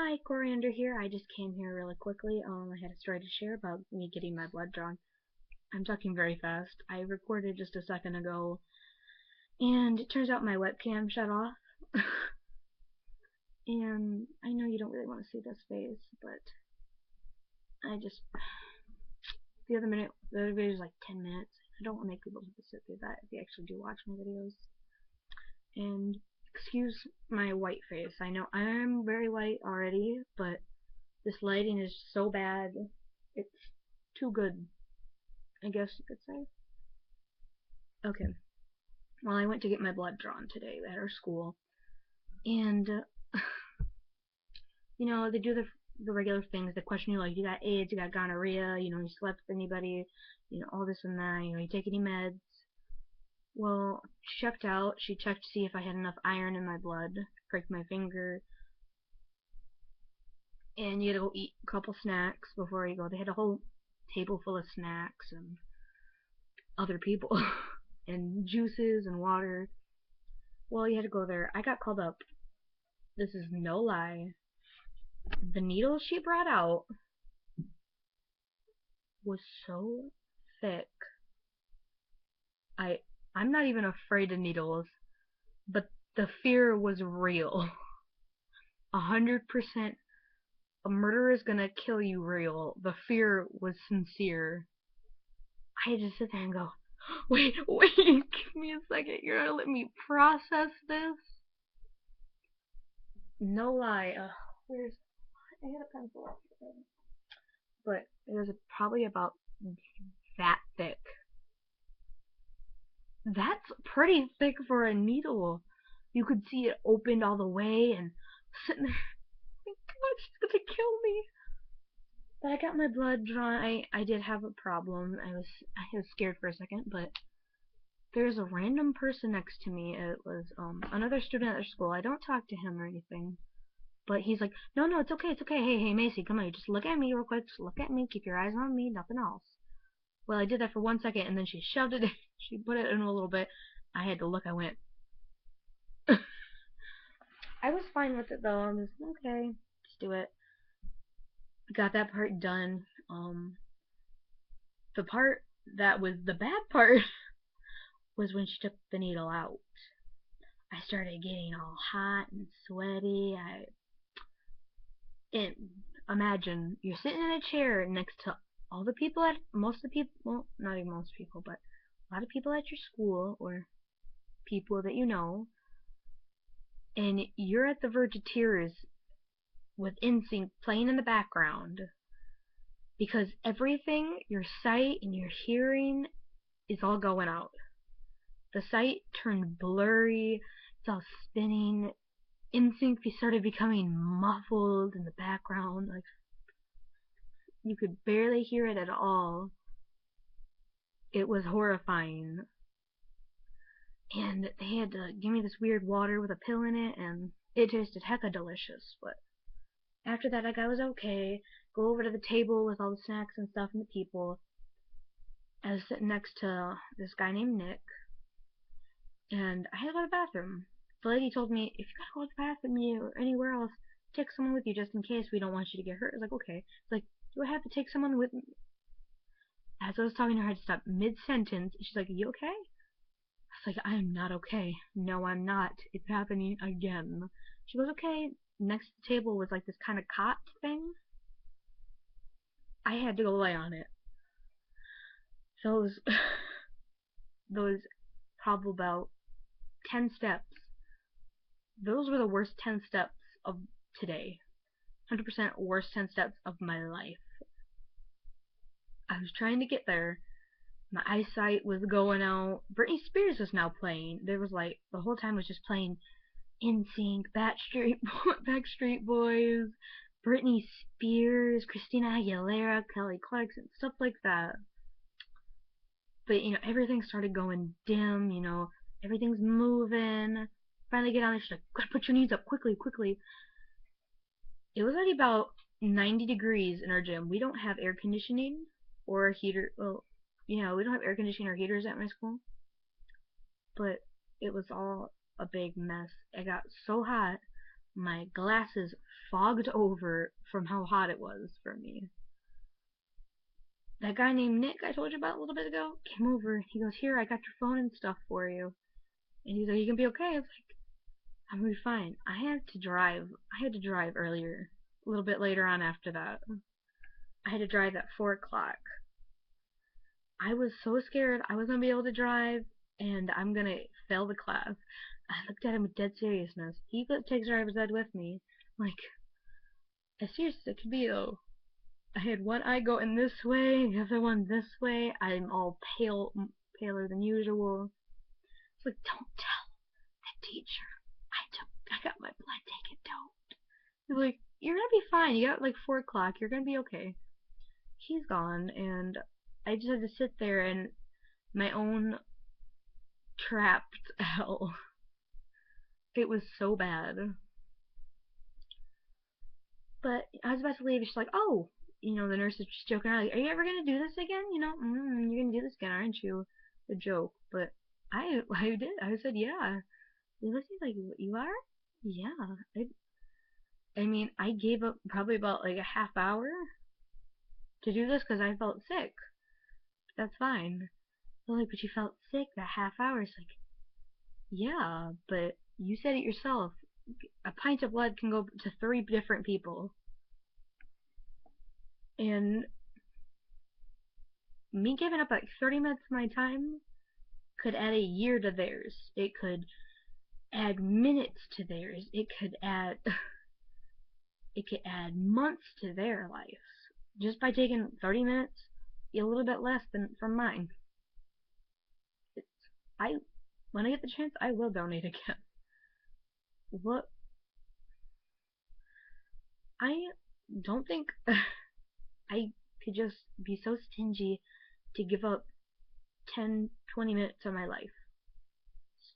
Hi, Koriand'r here. I just came here really quickly. I had a story to share about me getting my blood drawn. I'm talking very fast. I recorded just a second ago, and it turns out my webcam shut off. And I know you don't really want to see this face, but I just the other video is like 10 minutes. I don't want to make people sit through that if you actually do watch my videos. And excuse my white face. I know I'm very white already, but this lighting is so bad. It's too good, I guess you could say. Okay. Well, I went to get my blood drawn today at our school, and they do the regular things. They question you like, you got AIDS, you got gonorrhea, you slept with anybody, all this and that. You take any meds. Well, she checked out. She checked to see if I had enough iron in my blood. Pricked my finger, and you had to go eat a couple snacks before you go. They had a whole table full of snacks and other people and juices and water. Well, you had to go there. I got called up. This is no lie. The needle she brought out was so thick. I'm not even afraid of needles, but the fear was real. 100% a murderer is gonna kill you real. The fear was sincere. I had to sit there and go, wait, give me a second. You're gonna let me process this? No lie. Where's I had a pencil, but it was probably about that thick. That's pretty thick for a needle. You could see it opened all the way and sitting there. Oh my God, she's gonna kill me. But I got my blood drawn. I did have a problem. I was scared for a second, but there's a random person next to me. It was another student at their school. I don't talk to him or anything. But he's like, no, it's okay, it's okay. Hey, Macy, come on, just look at me real quick. Just look at me. Keep your eyes on me, nothing else. Well, I did that for 1 second, and then she shoved it in. She put it in a little bit. I had to look. I went. I was fine with it, though. I was, okay, just do it. Got that part done. The part that was the bad part was when she took the needle out. I started getting all hot and sweaty. Imagine you're sitting in a chair next to all the people at most of the people, well, not even most people, but a lot of people at your school or people that you know, and you're at the verge of tears with NSYNC playing in the background because everything, your sight and your hearing, is all going out. The sight turned blurry. It's all spinning. NSYNC started becoming muffled in the background, like you could barely hear it at all. It was horrifying. And they had to give me this weird water with a pill in it, and it tasted hecka delicious. But after that, I was okay. Go over to the table with all the snacks and stuff and the people. I was sitting next to this guy named Nick, and I had to go to the bathroom. The lady told me, if you gotta go to the bathroom or anywhere else, take someone with you just in case. We don't want you to get hurt. I was like, okay. It's like, do I have to take someone with me? As I was talking to her, I had to stop mid-sentence. She's like, you okay? I was like, I am not okay. No, I'm not. It's happening again. She goes, okay. Next to the table was like this kind of cot thing. I had to go lay on it. Those, those probably about 10 steps. Those were the worst 10 steps of today. 100% worst 10 steps of my life. I was trying to get there. My eyesight was going out. Britney Spears was now playing. There was like, the whole time was just playing NSYNC, Backstreet Boys, Britney Spears, Christina Aguilera, Kelly Clarkson, stuff like that. But, everything started going dim, everything's moving. Finally get on there, she's like, gotta put your knees up, quickly. It was already about 90 degrees in our gym. We don't have air conditioning or a heater. Well, we don't have air conditioning or heaters at my school. But it was all a big mess. It got so hot. my glasses fogged over from how hot it was for me. That guy named Nick I told you about a little bit ago came over. He goes, "Here, I got your phone and stuff for you." And he's like, "You gonna be okay?" I was like, "I'm gonna be fine." I had to drive earlier, a little bit later on after that. I had to drive at 4 o'clock. I was so scared I wasn't gonna be able to drive and I'm gonna fail the class. I looked at him with dead seriousness. He takes driver's ed with me. Like, as serious as it could be though. I had one eye going this way, the other one this way. I'm all pale, paler than usual. It's like, don't tell the teacher. I got my blood taken. Don't. He's like, "You're gonna be fine. You got like 4 o'clock. You're gonna be okay." He's gone, and I just had to sit there in my own trapped hell. It was so bad. But I was about to leave, and she's like, "Oh, the nurse is just joking around. Like, are you ever gonna do this again? You're gonna do this again, aren't you?" The joke. But I did. I said, "Yeah." He looked at me like, "You are?" Yeah. I mean, I gave up probably about like a half hour to do this because I felt sick. That's fine. They're like, "But you felt sick that half hour." It's like, yeah, but you said it yourself. A pint of blood can go to 3 different people. And me giving up like 30 minutes of my time could add a year to theirs. It could add minutes to theirs. It could add months to their lives. Just by taking 30 minutes, a little bit less than from mine. I when I get the chance, I will donate again. What I don't think I could just be so stingy to give up 10, 20 minutes of my life.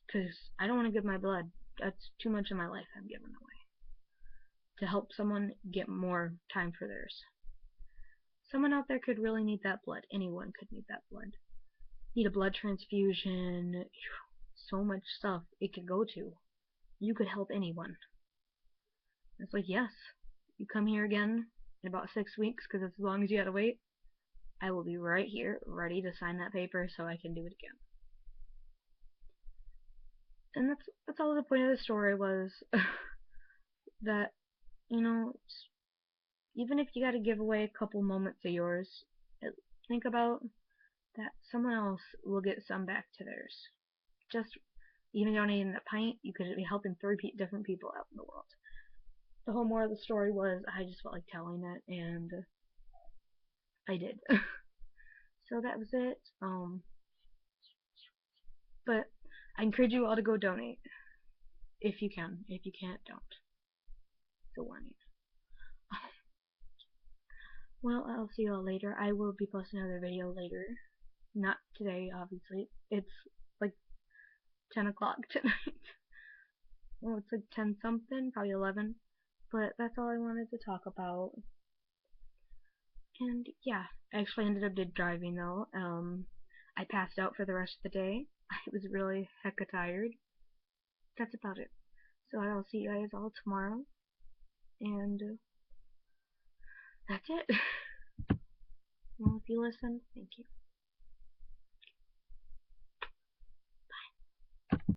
Because I don't want to give my blood. That's too much of my life I'm giving away. To help someone get more time for theirs. Someone out there could really need that blood. Anyone could need that blood. Need a blood transfusion. So much stuff it could go to. You could help anyone. It's like, yes, you come here again in about 6 weeks, because that's as long as you gotta wait. I will be right here, ready to sign that paper so I can do it again. And that's all the point of the story was. That, even if you gotta give away a couple moments of yours, think about that someone else will get some back to theirs. Just even donating a pint, you could be helping 3 different people out in the world. The whole moral of the story was I just felt like telling it, and I did. So that was it. But I encourage you all to go donate if you can. If you can't, don't. It's a warning. Well, I'll see you all later. I will be posting another video later. Not today, obviously. It's like 10 o'clock tonight. Well, it's like 10 something, probably 11. But that's all I wanted to talk about. And yeah, I actually ended up driving though. I passed out for the rest of the day. I was really hecka tired. That's about it. So I'll see you guys all tomorrow. And that's it. Well, if you listen, thank you.